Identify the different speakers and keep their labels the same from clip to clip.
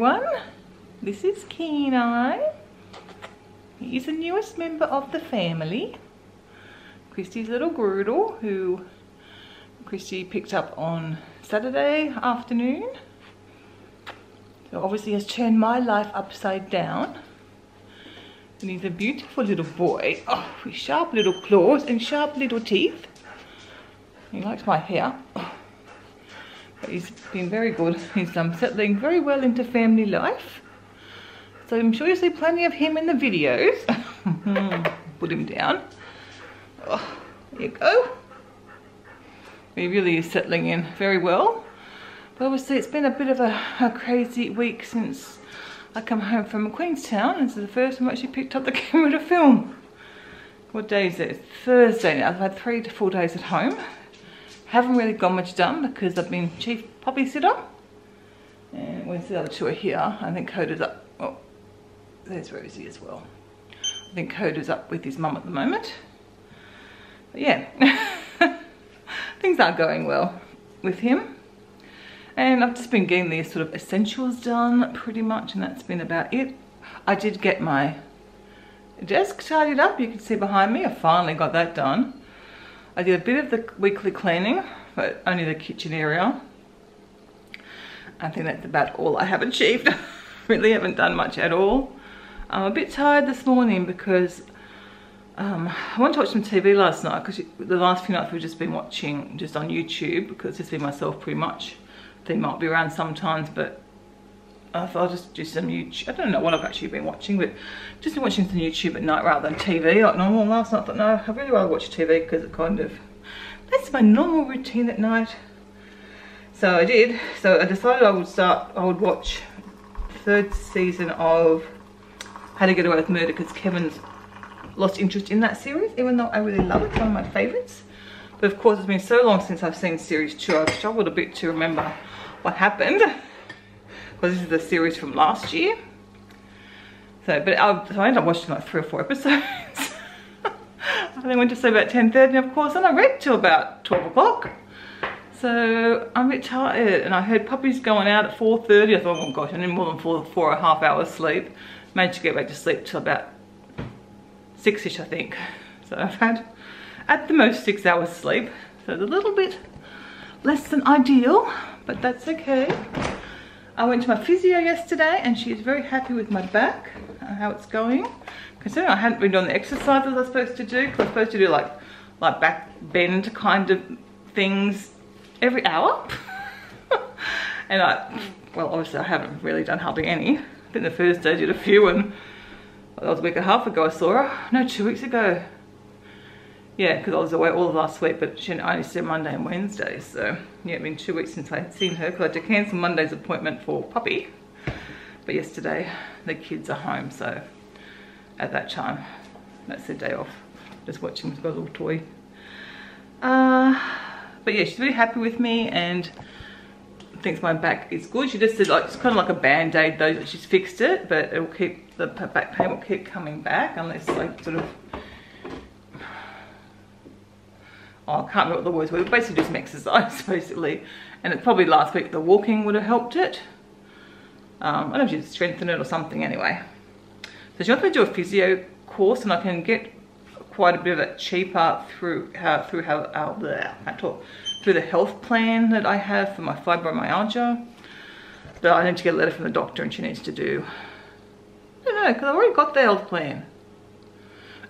Speaker 1: everyone. This is Kenai. He is the newest member of the family. Christy's little Groodle, who Christy picked up on Saturday afternoon. So obviously has turned my life upside down. And he's a beautiful little boy, oh, with sharp little claws and sharp little teeth. He likes my hair. But he's been very good. He's settling very well into family life. So I'm sure you'll see plenty of him in the videos. Put him down. Oh, there you go. He really is settling in very well. But obviously it's been a bit of a crazy week since I come home from Queenstown. This is the first time I actually picked up the camera to film. What day is it? It's Thursday now. I've had 3 to 4 days at home. Haven't really got much done because I've been chief puppy sitter. And where's the other two are here? I think Coda's up. Oh, there's Rosie as well. I think Coda's up with his mum at the moment. But yeah, things are going well with him. And I've just been getting these sort of essentials done pretty much, and that's been about it. I did get my desk tidied up. You can see behind me, I finally got that done. I did a bit of the weekly cleaning, but only the kitchen area. I think that's about all I have achieved. Really haven't done much at all. I'm a bit tired this morning because I wanted to watch some TV last night, because the last few nights we've just been watching just on YouTube, because it's just been myself pretty much. They might be around sometimes, but I thought I'll just do some YouTube. I don't know what I've actually been watching, but just been watching some YouTube at night rather than TV like normal. Last night I thought, no, I really rather watch TV because it kind of, that's my normal routine at night. So I did. So I decided I would watch the 3rd season of How to Get Away with Murder, because Kevin's lost interest in that series, even though I really love it. It's one of my favourites. But of course, it's been so long since I've seen series 2, I've struggled a bit to remember what happened. Because this is the series from last year. So, but I ended up watching like 3 or 4 episodes. I then went to sleep about 10:30, of course, and I read till about 12 o'clock. So I'm a bit tired, and I heard puppies going out at 4:30. I thought, oh gosh, I need more than 4.5 hours sleep. Managed to get back to sleep till about 6ish, I think. So I've had at the most 6 hours sleep. So it's a little bit less than ideal, but that's okay. I went to my physio yesterday and she's very happy with my back, how it's going. Considering I hadn't been doing the exercises I was supposed to do, because I was supposed to do like back bend kind of things every hour. And well, obviously I haven't really done hardly any. I think the first day I did a few, and that was a week and a half ago I saw her. No, 2 weeks ago. Yeah, because I was away all of last week, but she only said Monday and Wednesday. So yeah, it's been 2 weeks since I had seen her, because I had to cancel Monday's appointment for puppy. But yesterday, the kids are home, so at that time, that's their day off. Just watching with my little toy. But yeah, she's really happy with me and thinks my back is good. She just said like, it's kind of like a band-aid though, that she's fixed it, but it will keep, the back pain will keep coming back unless I sort of, oh, I can't remember what the words were. Basically just some exercise, basically. And it's probably last week the walking would have helped it. I don't know if she'd strengthen it or something anyway. So she wants me to do a physio course, and I can get quite a bit of it cheaper through the health plan that I have for my fibromyalgia. But I need to get a letter from the doctor, and she needs to do, I don't know, because I've already got the health plan.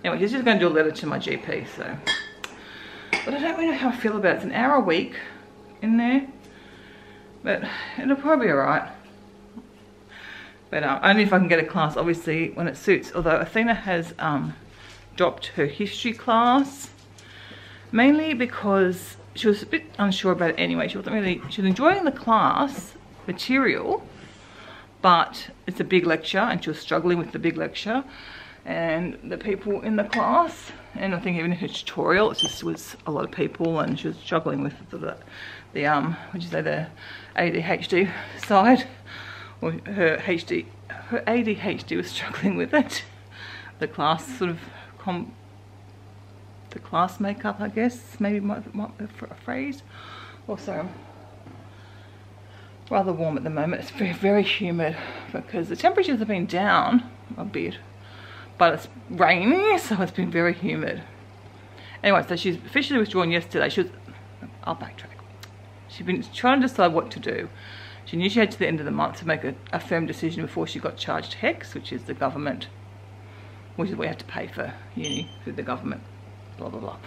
Speaker 1: Anyway, she's just going to do a letter to my GP, so. But I don't really know how I feel about it. It's an hour a week in there, but it'll probably be alright. But only if I can get a class, obviously, when it suits. Although Athena has dropped her history class, mainly because she was a bit unsure about it anyway. She was enjoying the class material, but it's a big lecture, and she was struggling with the big lecture and the people in the class. And I think even in her tutorial, it just was a lot of people, and she was struggling with the ADHD side, or her ADHD was struggling with it. The class sort of, the class makeup, I guess, maybe might be a phrase. Also, rather warm at the moment. It's very, very humid because the temperatures have been down a bit, but it's raining, so it's been very humid. Anyway, so she's officially withdrawn yesterday. I'll backtrack. She's been trying to decide what to do. She knew she had to the end of the month to make a firm decision before she got charged HECS, which is the government, which is what you have to pay for uni through the government, blah, blah, blah.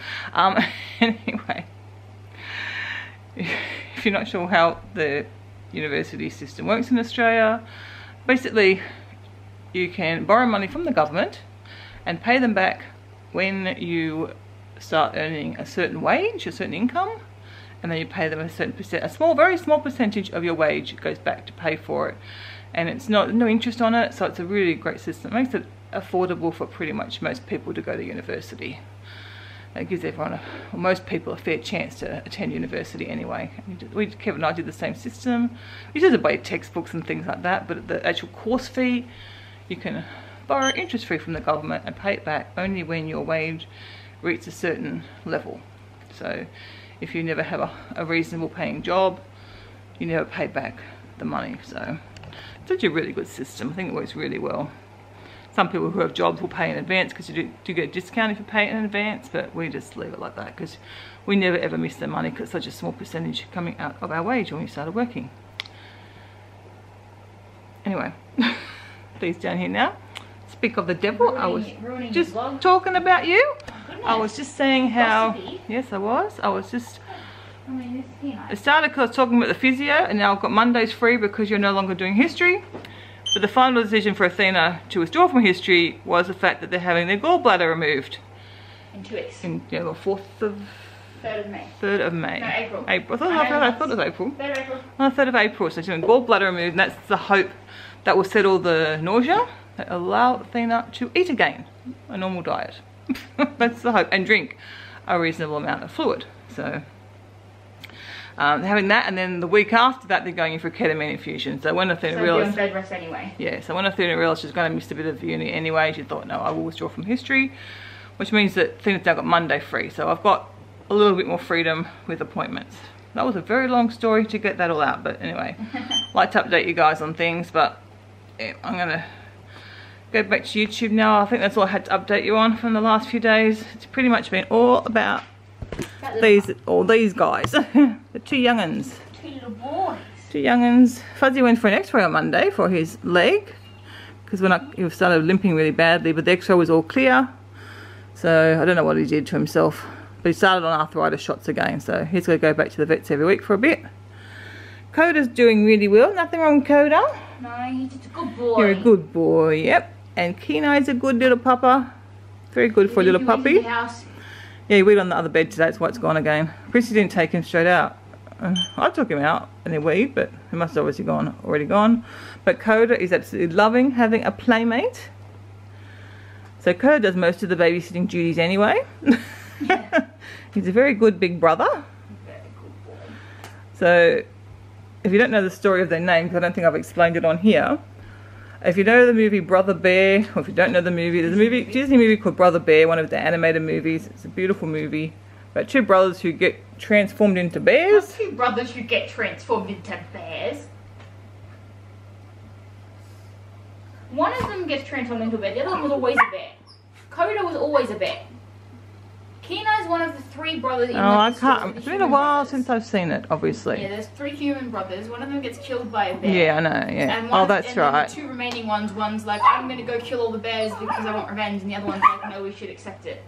Speaker 1: Anyway, if you're not sure how the university system works in Australia, basically you can borrow money from the government and pay them back when you start earning a certain wage, a certain income, and then you pay them a certain percent, very small percentage of your wage goes back to pay for it, and it's no interest on it, so it's a really great system. It makes it affordable for pretty much most people to go to university. It gives everyone, or most people, a fair chance to attend university anyway. Kevin and I did the same system. We just buy textbooks and things like that, but the actual course fee, you can borrow interest free from the government and pay it back only when your wage reaches a certain level. So if you never have a reasonable paying job, you never pay back the money. So it's actually a really good system. I think it works really well. Some people who have jobs will pay in advance because you do get a discount if you pay it in advance, but we just leave it like that because we never ever miss the money because it's such a small percentage coming out of our wage when we started working. Anyway, these down here now. Speak of the devil, I was just talking about you. I was just saying how, yes I was just, it started because I was talking about the physio, and now I've got Mondays free because you're no longer doing history. But the final decision for Athena to withdraw from history was the fact that they're having their gallbladder removed.
Speaker 2: In 2 weeks.
Speaker 1: In the 4th of...
Speaker 2: 3rd of May.
Speaker 1: 3rd of May.
Speaker 2: No, April.
Speaker 1: April. I thought it was April.
Speaker 2: 3rd of April.
Speaker 1: On the 3rd of April, so she's doing gallbladder removed, and that's the hope that will settle the nausea, that allow Athena to eat again, a normal diet. That's the hope, and drink a reasonable amount of fluid. So they're having that, and then the week after that they're going in for a ketamine infusion. So when Athena realised,
Speaker 2: bed rest anyway.
Speaker 1: Yeah, so when Athena realised she was going to miss a bit of uni anyway, she thought, no, I will withdraw from history, which means that Athena's now got Monday free. So I've got a little bit more freedom with appointments. That was a very long story to get that all out, but anyway, like to update you guys on things. But yeah, I'm gonna go back to YouTube now. I think that's all I had to update you on from the last few days. It's pretty much been all about these guys. The two young'uns.
Speaker 2: Two little boys.
Speaker 1: Two young'uns. Fuzzy went for an x-ray on Monday for his leg, because he started limping really badly, but the x-ray was all clear. So I don't know what he did to himself, but he started on arthritis shots again, so he's going to go back to the vets every week for a bit. Coda's doing really well. Nothing wrong with Coda.
Speaker 2: No, he's just a good boy.
Speaker 1: You're a good boy, yep. And Kenai's a good little pupper. Very good for a little puppy. Yeah, he weed on the other bed today, that's why it's gone again. Chrissy didn't take him straight out. I took him out and he weed, but he must have obviously already gone. But Coda is absolutely loving having a playmate. So Coda does most of the babysitting duties anyway. Yeah. He's a very good big brother.
Speaker 2: Very good boy.
Speaker 1: So if you don't know the story of their name, because I don't think I've explained it on here, if you know the movie Brother Bear, or if you don't know the movie, there's a Disney movie called Brother Bear, one of the animated movies. It's a beautiful movie about two brothers who get transformed into bears.
Speaker 2: Two brothers who get transformed into bears. One of them gets transformed into a bear, the other one was always a bear. Coda was always a bear. Kenai's one of the three brothers in
Speaker 1: I can't. It's been a while since I've seen it, obviously.
Speaker 2: Yeah, there's 3 human brothers. One of them gets killed by a bear.
Speaker 1: Yeah, I know, yeah.
Speaker 2: And
Speaker 1: that's right.
Speaker 2: The 2 remaining one's like, I'm going to go kill all the bears because I want revenge, and the other one's like, no, we should accept it.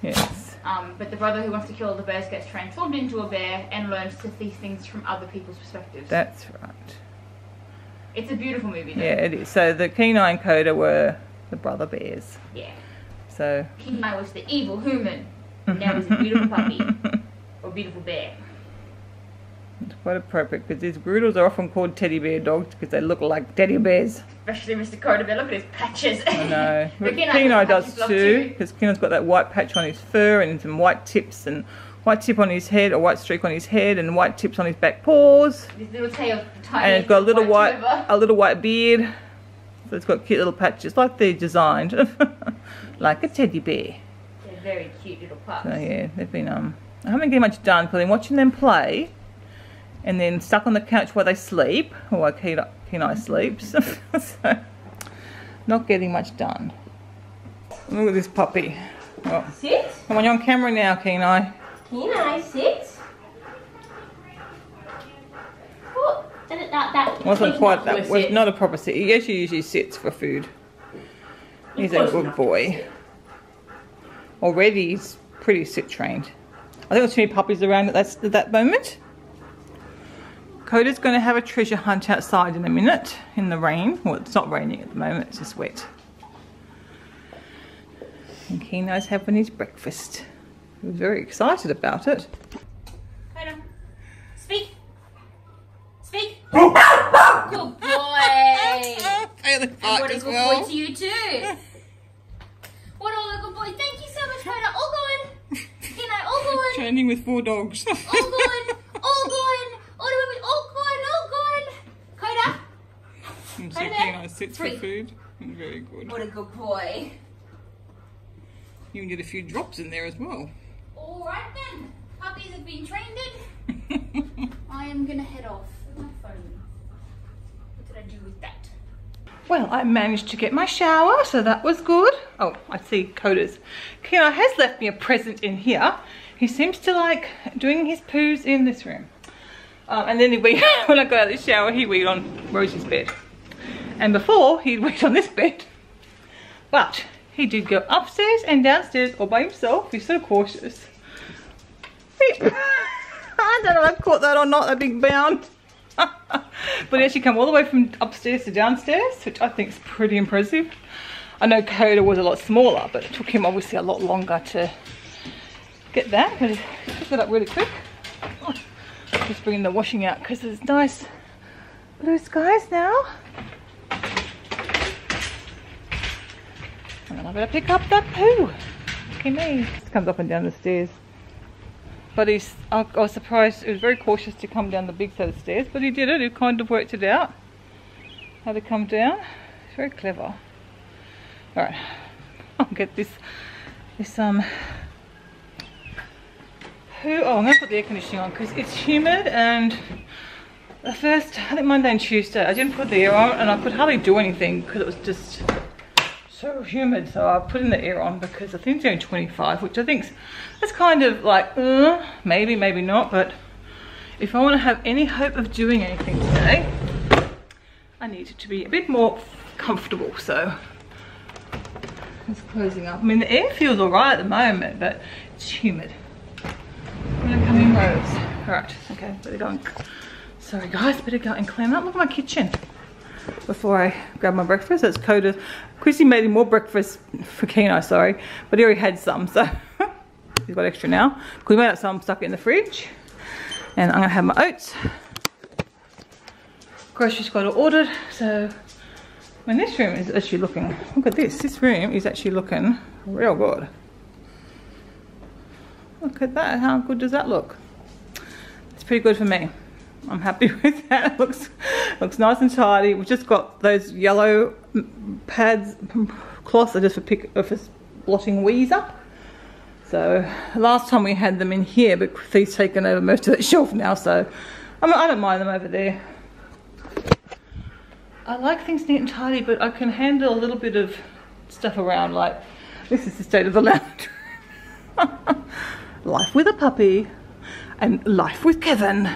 Speaker 1: Yes.
Speaker 2: But the brother who wants to kill all the bears gets transformed into a bear and learns to see things from other people's perspectives.
Speaker 1: That's right.
Speaker 2: It's a beautiful movie, though.
Speaker 1: Yeah, it is. So the Kenai and Coda were the brother bears.
Speaker 2: Yeah.
Speaker 1: So
Speaker 2: Kenai was the evil human. Now he's a beautiful puppy. Or beautiful bear.
Speaker 1: It's quite appropriate because these Groodles are often called teddy bear dogs because they look like teddy bears.
Speaker 2: Especially Mr. Coda Bear. Look at his patches.
Speaker 1: I know. But Kenai does too, because Kenai's got that white patch on his fur and some white tips and white tip on his head, or white streak on his head, and white tips on his back paws.
Speaker 2: His little tail, tiny.
Speaker 1: And it's got a little white beard. So it's got cute little patches, like they're designed, like a teddy bear.
Speaker 2: They're very cute little pups.
Speaker 1: So yeah, they've been I haven't getting much done because I'm watching them play, and then stuck on the couch while they sleep, or while Kenai sleeps. So, not getting much done. Look at this puppy. Oh.
Speaker 2: Sit.
Speaker 1: Come on, you're on camera now, Kenai.
Speaker 2: Kenai, sit. Oh, that
Speaker 1: Wasn't quite that. Was not a proper sit. He actually usually sits for food. He's a good boy. Already he's pretty sit trained. I think there's too many puppies around at that moment. Coda's going to have a treasure hunt outside in a minute in the rain. Well, it's not raining at the moment, it's just wet. And Kenai's having his breakfast. He was very excited about it.
Speaker 2: Coda, speak. Speak. Good boy. And what a good boy to you too. What a good boy. Thank you so much, Coda. All good. Kenai, all good.
Speaker 1: Training with 4 dogs.
Speaker 2: All good. All good. All good. Coda.
Speaker 1: So Kenai sits for food. Very good.
Speaker 2: What a good boy.
Speaker 1: You can get a few drops in there as well.
Speaker 2: Alright then. Puppies have been trained in. I am going to head off with my phone. What did I do with that?
Speaker 1: Well, I managed to get my shower, so that was good. Oh, I see Coda's. Kenai has left me a present in here. He seems to like doing his poos in this room. And then when I got out of the shower, he weed on Rosie's bed. And before, he'd weed on this bed. But he did go upstairs and downstairs all by himself. He's so cautious. I don't know if I caught that or not, that big bound. But he actually come all the way from upstairs to downstairs, which I think is pretty impressive. I know Coda was a lot smaller, but it took him obviously a lot longer to get that. But he took it up really quick. Just bringing the washing out because there's nice blue skies now. And then I better pick up that poo. Look at me. Just comes up and down the stairs. But I was surprised, he was very cautious to come down the big set of stairs, but he did it, he kind of worked it out. How to come down. It's very clever. Alright, I'll get this poo. Oh, I'm going to put the air conditioning on because it's humid, and the first, I think Monday and Tuesday, I didn't put the air on and I could hardly do anything because it was just so humid. So I put in the air on because I think it's only 25, which I think's, that's kind of like, maybe, maybe not, but if I want to have any hope of doing anything today, I need it to be a bit more comfortable. So it's closing up. I mean, the air feels alright at the moment, but it's humid. I'm gonna come in rows. Alright, okay, better go and, sorry guys, better go and clean up. Look at my kitchen before I grab my breakfast. That's Coda. Chrissy made him more breakfast for Kenai, sorry, but he already had some, so he's got extra now. We made up some, stuck it in the fridge, and I'm gonna have my oats. Groceries got all ordered, so I mean, this room is actually looking, look at this, this room is actually looking real good. Look at that, how good does that look? It's pretty good for me. I'm happy with that. It looks nice and tidy. We've just got those yellow pads, cloths are just for blotting wheeze up. So last time we had them in here, but he's taken over most of that shelf now, so I don't mind them over there. I like things neat and tidy, but I can handle a little bit of stuff around, like this is the state of the lounge. Life with a puppy and life with Kevin.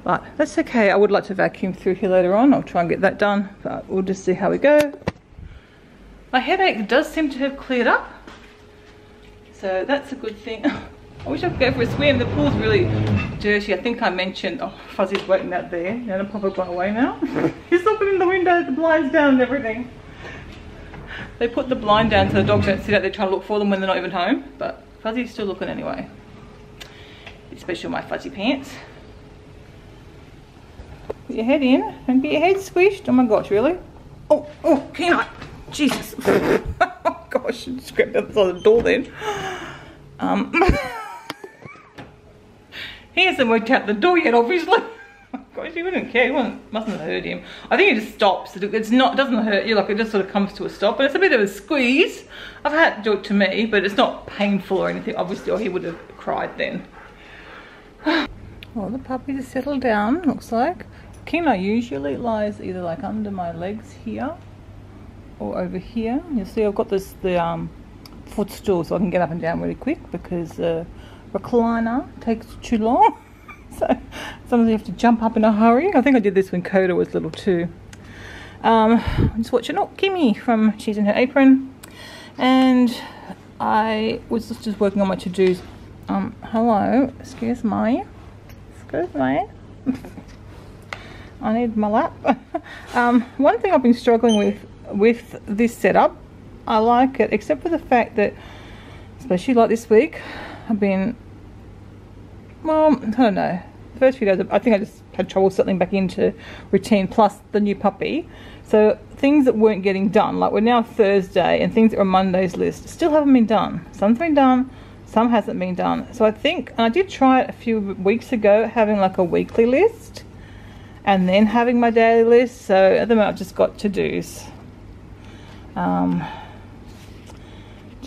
Speaker 1: But that's okay. I would like to vacuum through here later on. I'll try and get that done, but we'll just see how we go. My headache does seem to have cleared up, so that's a good thing. I wish I could go for a swim. The pool's really dirty. I think I mentioned, oh, Fuzzy's waiting out there. Now the Papa gone away now. He's looking in the window, the blinds down and everything. They put the blind down so the dogs don't sit out there trying to look for them when they're not even home, but Fuzzy's still looking anyway. Especially my fuzzy pants. Put your head in and get your head squished. Oh my gosh, really? Oh, Kenai. Jesus. Oh gosh, I just grabbed the other side of the door then. He hasn't worked out the door yet, obviously. Oh gosh, he wouldn't care. He mustn't have hurt him. I think it just stops. It doesn't hurt you, like it just sort of comes to a stop. But it's a bit of a squeeze. I've had to do it to me, but it's not painful or anything, obviously, or he would have cried then. Well, the puppies are settled down, looks like. Kenai usually lies either like under my legs here or over here. You'll see I've got the footstool so I can get up and down really quick because the recliner takes too long. So sometimes you have to jump up in a hurry. I think I did this when Coda was little too. I'm just watching Kimmy from She's in Her Apron, and I was just working on my to-dos. Hello, excuse me. I need my lap. One thing I've been struggling with this setup, I like it, except for the fact that, especially like this week, I've been, well, I don't know. The first few days, I think I just had trouble settling back into routine, plus the new puppy. So things that weren't getting done, like we're now Thursday, and things that are on Monday's list still haven't been done. Some's been done, some hasn't been done. So I think, and I did try it a few weeks ago, having like a weekly list and then having my daily list. So at the moment I've just got to-dos to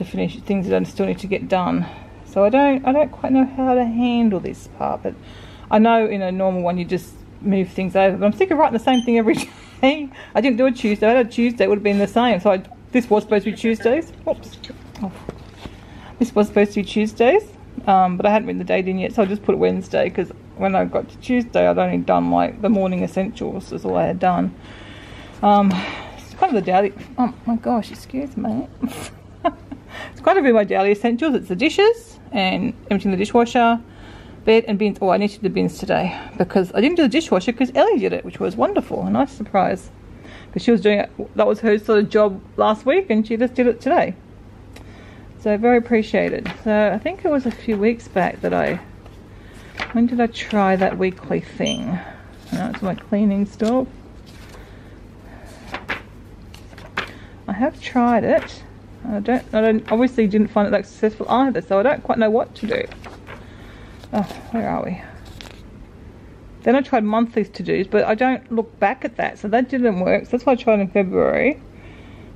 Speaker 1: finish things that I still need to get done. So I don't quite know how to handle this part, but I know in a normal one you just move things over, but I'm sick of writing the same thing every day. I didn't do a Tuesday. I had a Tuesday, it would have been the same. So this was supposed to be Tuesdays. Oops. Oh. This was supposed to be Tuesdays, but I hadn't written the date in yet, so I just put Wednesday, because when I got to Tuesday I'd only done like the morning essentials is all I had done. It's kind of the daily, oh my gosh, excuse me. It's quite a bit of my daily essentials. It's the dishes and emptying the dishwasher, bed and bins. Oh, I need to do the bins today because I didn't do the dishwasher because Ellie did it, which was wonderful. A nice surprise because she was doing it. That was her sort of job last week and she just did it today. So very appreciated. So I think it was a few weeks back that when did I try that weekly thing? That's my cleaning stuff. I have tried it. I don't obviously didn't find it that successful either, so I don't quite know what to do. Oh, where are we? Then I tried monthly to-dos, but I don't look back at that, so that didn't work. So that's what I tried in February.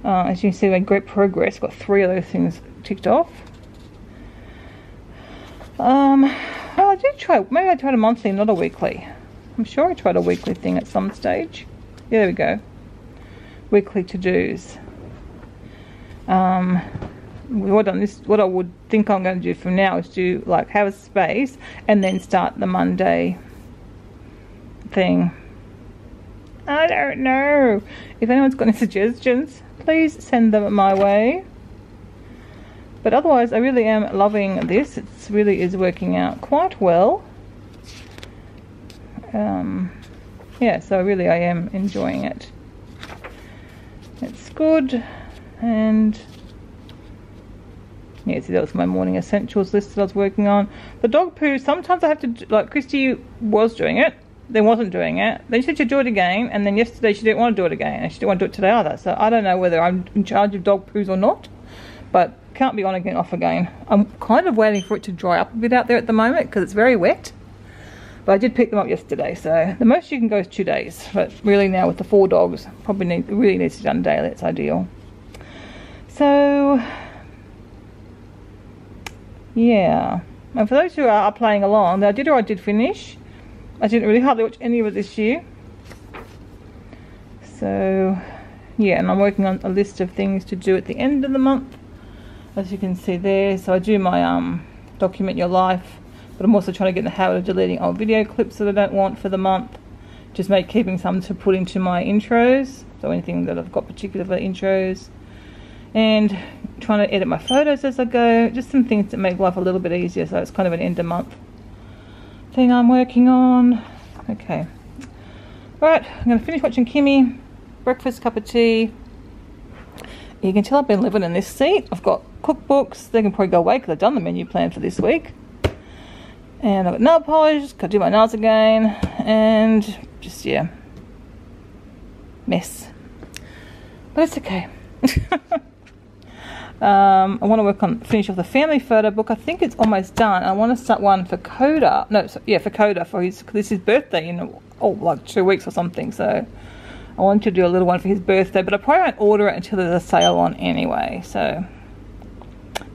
Speaker 1: As you can see, I made great progress. Got 3 of those things ticked off. Well, I did try, maybe I tried a monthly, not a weekly. I'm sure I tried a weekly thing at some stage. Yeah, there we go. Weekly to-dos. What I would think I'm going to do from now is do like have a space and then start the Monday thing. I don't know. If anyone's got any suggestions, please send them my way. But otherwise, I really am loving this. It really is working out quite well. Yeah, so really I am enjoying it. It's good. And yeah, see, that was my morning essentials list that I was working on. The dog poo, sometimes I have to, like Christy was doing it, then wasn't doing it, then she said she'd do it again, and then yesterday she didn't want to do it again, and she didn't want to do it today either. So I don't know whether I'm in charge of dog poos or not, but can't be on again, off again. I'm kind of waiting for it to dry up a bit out there at the moment because it's very wet. But I did pick them up yesterday, so the most you can go is 2 days. But really now with the 4 dogs, really needs to be done daily. It's ideal. So yeah, and for those who are playing along, I did finish. I didn't really hardly watch any of it this year. So yeah, and I'm working on a list of things to do at the end of the month, as you can see there. So I do my document your life, but I'm also trying to get in the habit of deleting old video clips that I don't want for the month. Just keeping some to put into my intros, so anything that I've got particular for intros. And trying to edit my photos as I go, just some things that make life a little bit easier. So it's kind of an end of month thing I'm working on. Okay, right, I'm going to finish watching Kimmy. Breakfast, cup of tea. You can tell I've been living in this seat. I've got cookbooks. They can probably go away because I've done the menu plan for this week. And I've got nail polish, got to do my nails again, and just, yeah, mess. But it's okay. I want to finish off the family photo book. I think it's almost done. I want to start one for Coda. No, for Coda, because it's his birthday in like 2 weeks or something. So I want to do a little one for his birthday, but I probably won't order it until there's a sale on anyway. So,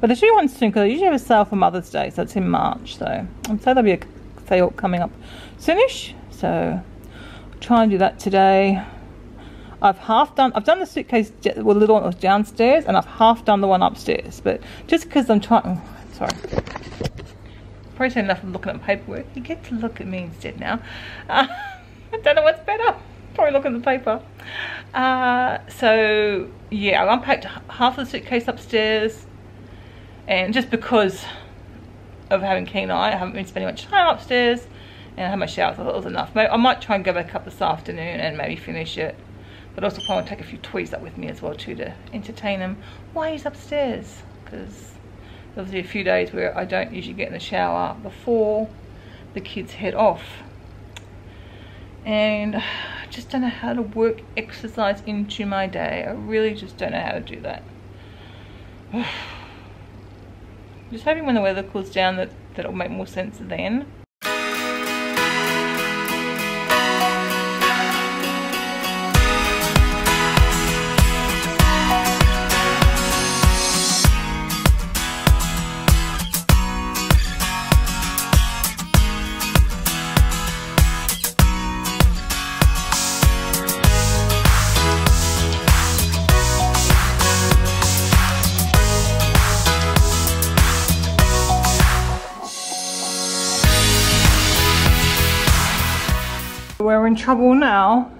Speaker 1: but I usually want soon because I usually have a sale for Mother's Day, so it's in March. So I'd say that'll be they all coming up soonish. So I'll try and do that today. I've done the suitcase with the little one downstairs, and I've half done the one upstairs. But just because I'm trying, sorry, probably said enough of looking at paperwork. You get to look at me instead now. I don't know what's better. Probably look at the paper. So yeah, I unpacked half of the suitcase upstairs, and just because of having Kenai, I haven't been spending much time upstairs, and I had my shower, so I thought it was enough. Maybe I might try and go back up this afternoon and maybe finish it, but also probably take a few toys up with me as well too to entertain him while he's upstairs, because there's obviously a few days where I don't usually get in the shower before the kids head off. And I just don't know how to work exercise into my day. I really just don't know how to do that. Just hoping when the weather cools down that it'll make more sense then. We're in trouble now.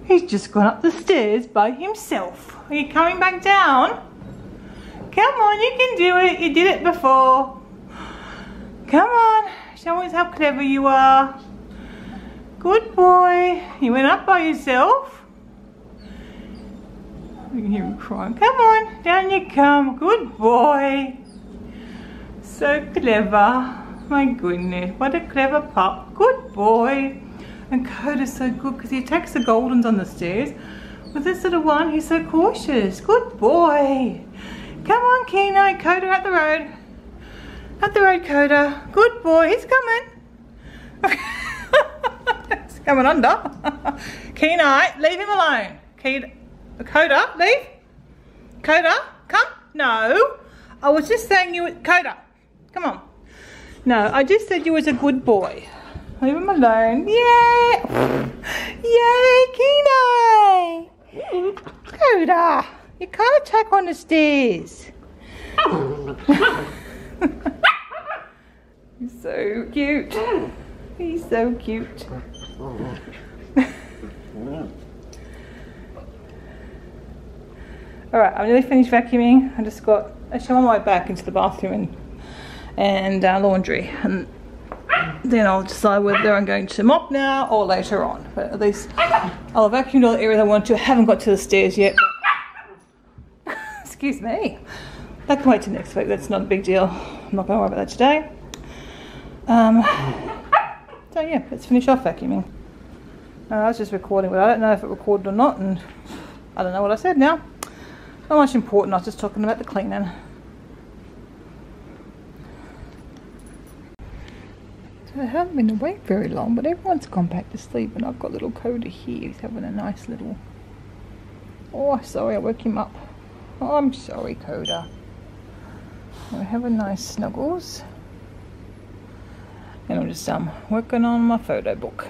Speaker 1: He's just gone up the stairs by himself. Are you coming back down? Come on, you can do it. You did it before. Come on, show us how clever you are. Good boy. You went up by yourself. You can hear him crying. Come on, down you come. Good boy. So clever. My goodness, what a clever pup. Good boy. And Coda's so good because he attacks the Goldens on the stairs. With this little one, he's so cautious. Good boy. Come on, Kenai. Coda, up the road. Up the road, Coda. Good boy. He's coming. He's coming under. Kenai, leave him alone. Coda, leave. Coda, come. No. I was just saying you... Coda, come on. No, I just said you was a good boy. Leave him alone. Yay! Yay, Kenai! Coda, you can't attack on the stairs. He's so cute. He's so cute. Alright, I'm nearly finished vacuuming. I just got a shower on my way back into the bathroom and laundry. And then I'll decide whether I'm going to mop now or later on. But at least I'll vacuum all the areas I want to. I haven't got to the stairs yet. But excuse me. That can wait till next week. That's not a big deal. I'm not going to worry about that today. So yeah, let's finish off vacuuming. I was just recording, but I don't know if it recorded or not, and I don't know what I said now. Not much important. I was just talking about the cleaning. I haven't been awake very long, but everyone's gone back to sleep, and I've got little Coda here. He's having a nice little... Oh, sorry, I woke him up. Oh, I'm sorry, Coda. We're having nice snuggles. And I'm just working on my photo book.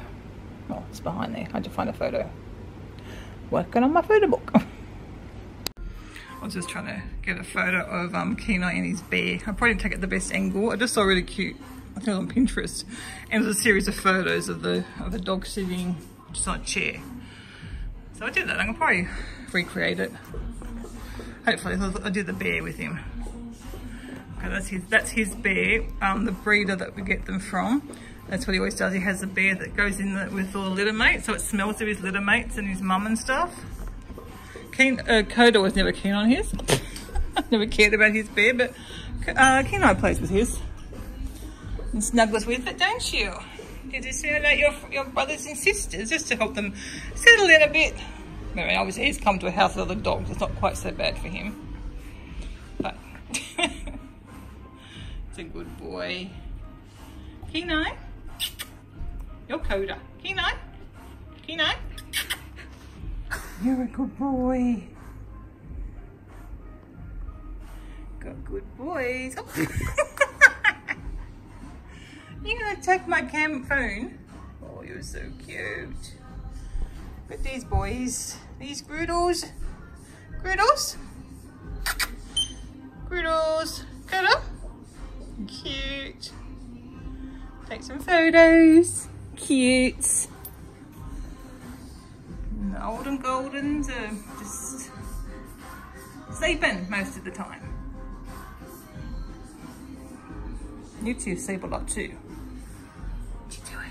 Speaker 1: Oh, it's behind there. I had to find a photo. Working on my photo book. I was just trying to get a photo of Kenai and his bear. I probably didn't take it the best angle. I just saw really cute. I think it was on Pinterest, and there's a series of photos of the dog sitting just on a chair. So I did that. I'm gonna probably recreate it. Hopefully, I did the bear with him. Okay, that's his bear. The breeder that we get them from. That's what he always does. He has a bear that goes in with all the litter mates, so it smells of his litter mates and his mum and stuff. Coda was never keen on his. Never cared about his bear, but Kenai plays with his. And snuggles with it, don't you? You just simulate your brothers and sisters just to help them settle in a bit. I mean, obviously he's come to a house with other dogs. It's not quite so bad for him. But it's a good boy. Kenai? You're Coda. Kenai? Kenai? You're a good boy. Got good boys. Oh. You're gonna take my phone? Oh, you're so cute. Look at these boys. These Groodles. Groodles? Groodles. Got them? Cute. Take some photos. Cute. And the old and Goldens are just sleeping most of the time. You two sleep a lot too. What you doing?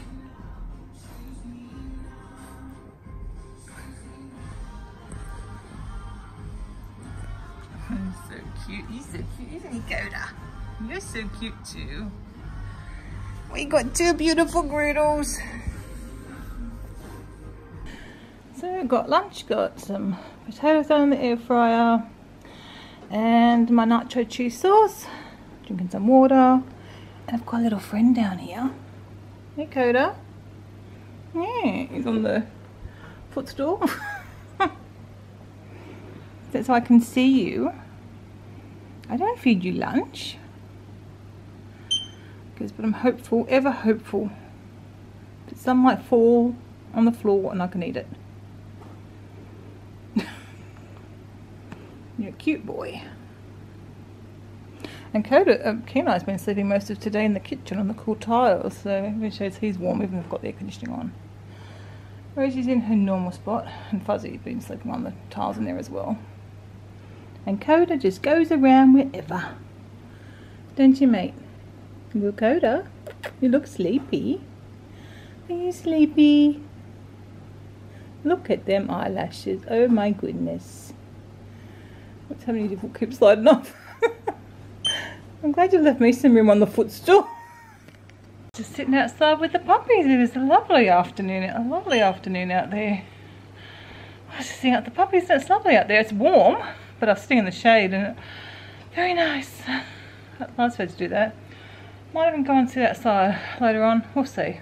Speaker 1: He's so cute. He's so cute, isn't he, Coda? You're so cute too. We got two beautiful Groodles. So got lunch, got some potatoes on the air fryer and my nacho cheese sauce, drinking some water, and I've got a little friend down here. Hey Coda. Yeah, he's on the footstool. That's so I can see you. I don't feed you lunch. But I'm hopeful, ever hopeful, that some might fall on the floor and I can eat it. You're a cute boy. And Kenai's been sleeping most of today in the kitchen on the cool tiles, so it shows he's warm even if we've got the air conditioning on. Rosie's in her normal spot, and Fuzzy's been sleeping on the tiles in there as well. And Coda just goes around wherever. Don't you, mate? Look, Coda, you look sleepy. Are you sleepy? Look at them eyelashes. Oh my goodness. What's happening? Your foot keeps sliding off. I'm glad you left me some room on the footstool. Just sitting outside with the puppies. It was a lovely afternoon out there. I was just sitting out the puppies. It's lovely out there. It's warm, but I was sitting in the shade and very nice. Nice way to do that. Might even go and sit outside later on. We'll see.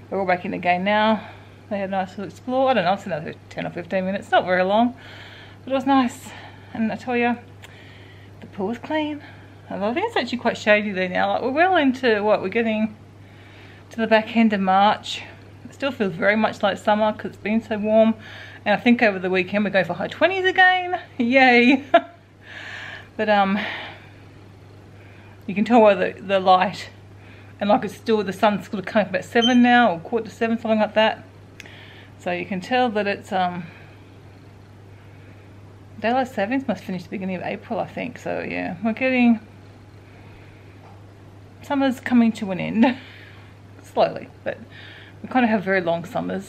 Speaker 1: We're all back in again now. They had a nice little explore. I don't know, it's another 10 or 15 minutes. Not very long, but it was nice. And I tell you, the pool was clean. I think it's actually quite shady there now. Like, we're well into what? We're getting to the back end of March. It still feels very much like summer because it's been so warm. And I think over the weekend we're going for high 20s again. Yay! But you can tell by the light, and like it's still, the sun's sort of coming up about 7 now, or 7:15, something like that. So you can tell that it's daylight savings must finish the beginning of April, I think. So yeah, we're getting, summer's coming to an end slowly, but we kind of have very long summers,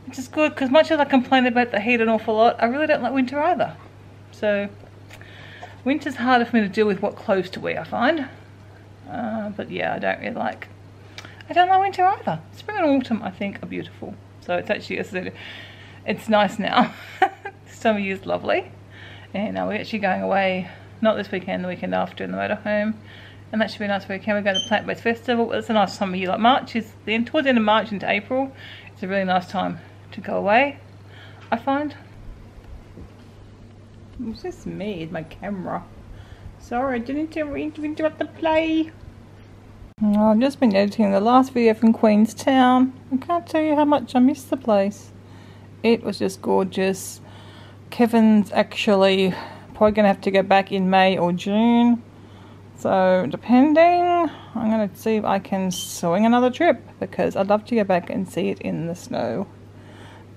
Speaker 1: which is good because much as I complain about the heat an awful lot, I really don't like winter either. So winter's harder for me to deal with what clothes to wear, I find. But yeah, I don't like winter either. Spring and autumn, I think, are beautiful. So it's actually, as I said, it's nice now. This time of year is lovely. And we're actually going away, not this weekend, the weekend after, in the motorhome. And that should be a nice weekend. We're going to the Plant-Based Festival. It's a nice time of year. Like March is, towards the end of March into April, it's a really nice time to go away, I find. It's just me, it's my camera. Sorry, I didn't interrupt the play. Oh, I've just been editing the last video from Queenstown. I can't tell you how much I missed the place. It was just gorgeous. Kevin's actually probably going to have to go back in May or June. So, depending, I'm going to see if I can swing another trip, because I'd love to go back and see it in the snow.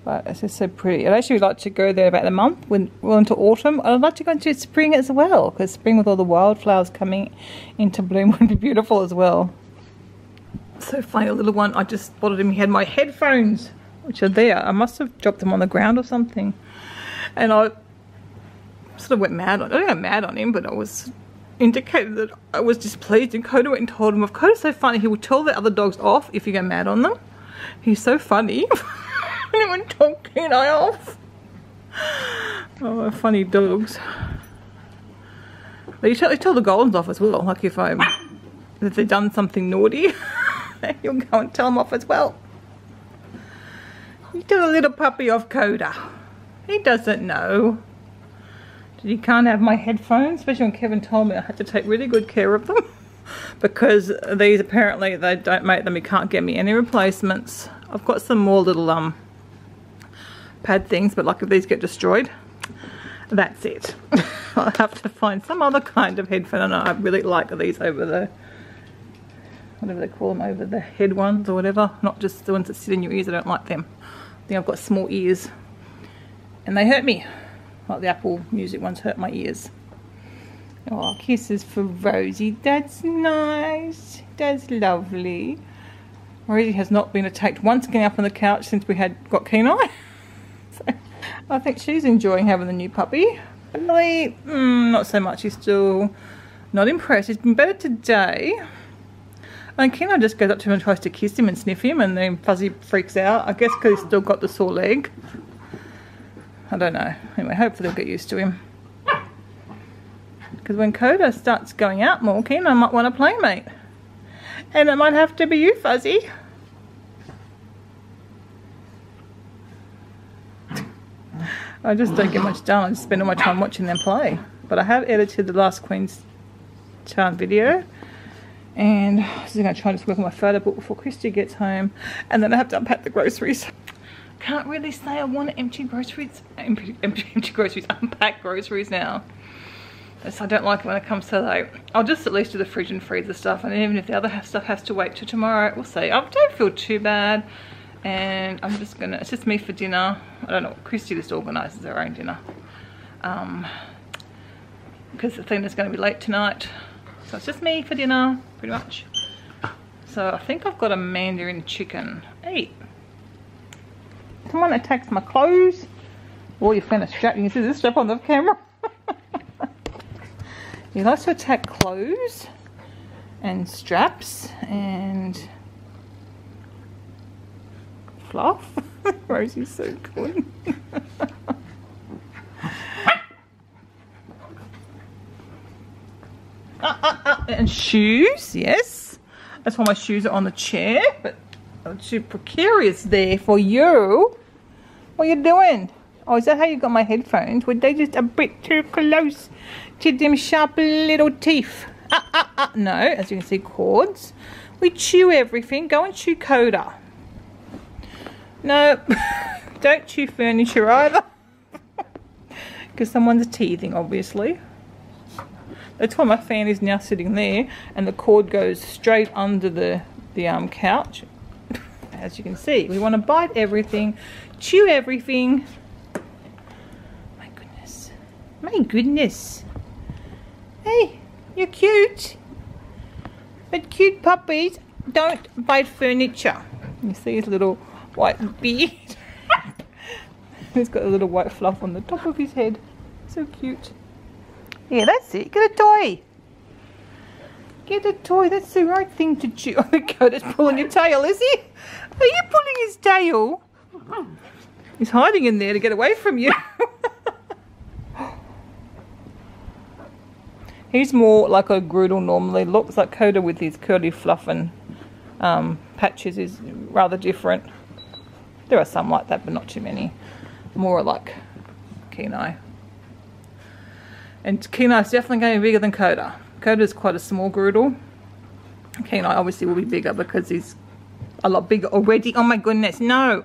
Speaker 1: But it's just so pretty. I'd actually like to go there about a month, when well into autumn. I'd like to go into spring as well, because spring with all the wildflowers coming into bloom would be beautiful as well. So funny, a little one, I just spotted him. He had my headphones, which are there. I must have dropped them on the ground or something. And I sort of went mad on, I didn't go mad on him, but I was indicated that I was displeased, and Coda went and told him off. Coda's so funny, he will tell the other dogs off if you go mad on them. He's so funny. And he went and told Kenai off. Oh, funny dogs. But you tell the Goldens off as well, like if they've done something naughty, you'll go and tell them off as well. You tell a little puppy off, Coda. He doesn't know. He can't have my headphones, especially when Kevin told me I had to take really good care of them. because these apparently they don't make them. You can't get me any replacements. I've got some more little pad things, but like if these get destroyed, that's it. I'll have to find some other kind of headphone. I know I really like these over the, whatever they call them, over the head ones or whatever, not just the ones that sit in your ears. I don't like them. I think I've got small ears and they hurt me, like the Apple Music ones hurt my ears. Oh, kisses for Rosie. That's nice. That's lovely. Rosie has not been attacked once getting up on the couch since we got Kenai. So I think she's enjoying having the new puppy. Really, not so much. He's still not impressed. He's been better today. And Kenai just goes up to him and tries to kiss him and sniff him, and then Fuzzy freaks out. I guess because he's still got the sore leg. I don't know. Anyway, hopefully they'll get used to him. Because when Coda starts going out more, Kenai might want a playmate. And it might have to be you, Fuzzy. I just don't get much done. I just spend all my time watching them play. But I have edited the last Queen's Charm video. And I'm just going to try and just work on my photo book before Christy gets home. And then I have to unpack the groceries. Can't really say I want to empty groceries. Empty groceries. Unpack groceries now. So I don't like it when it comes to late. I'll just at least do the fridge and freezer stuff, and even if the other stuff has to wait till tomorrow, we'll see. I don't feel too bad, and I'm just gonna, it's just me for dinner. I don't know, Christy just organises her own dinner. Because Athena's gonna be late tonight. So it's just me for dinner, pretty much. So I think I've got a mandarin chicken. Hey, someone attacks my clothes. Oh, you found a strap. You can see this strap on the camera. He likes to attack clothes and straps and fluff. Rosie's so good. And shoes, yes. That's why my shoes are on the chair, but I'm too precarious there for you. What are you doing? Oh, is that how you got my headphones? Were they just a bit too close to them sharp little teeth? No, as you can see, cords. We chew everything. Go and chew Coda. No, don't chew furniture either. Because someone's teething, obviously. That's why my fan is now sitting there, and the cord goes straight under the couch. As you can see, we want to bite everything, chew everything. My goodness. Hey, you're cute. But cute puppies don't bite furniture. You see his little white beard. He's got a little white fluff on the top of his head. So cute. Yeah, that's it. Get a toy. Get a toy. That's the right thing to chew. Oh, Coda's pulling your tail, is he? Are you pulling his tail? He's hiding in there to get away from you. He's more like a Groodle normally looks. Like Coda with his curly fluff and patches is rather different. There are some like that, but not too many. More like Kenai. And Kenai's definitely going to be bigger than Coda. Coda's quite a small Groodle. Kenai obviously will be bigger because he's a lot bigger already. Oh my goodness, no.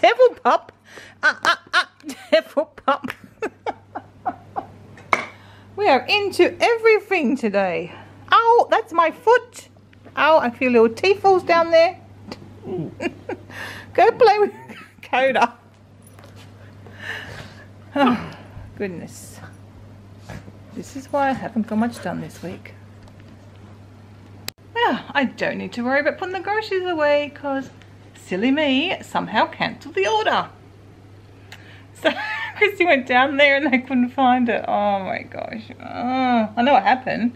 Speaker 1: Devil pup. Devil pup. We are into everything today. Ow, that's my foot. Ow, I feel little teethles down there. Go play with Coda. Oh, goodness. This is why I haven't got much done this week. Well, I don't need to worry about putting the groceries away because silly me somehow cancelled the order. So Christy went down there and they couldn't find it. Oh my gosh. Oh, I know what happened.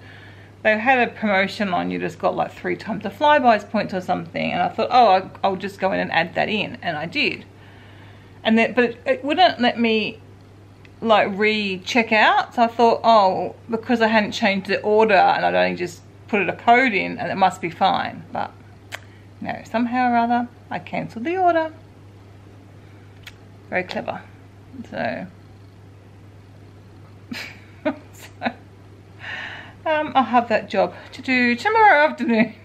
Speaker 1: They had a promotion on, you just got like 3 times the Flybuys points or something, and I thought, oh, I'll just go in and add that in, and I did. And then, but it wouldn't let me like re-check out, so I thought, oh, because I hadn't changed the order and I'd only just put a code in, and it must be fine. But no, somehow or other I cancelled the order. Very clever. So I'll have that job to do tomorrow afternoon.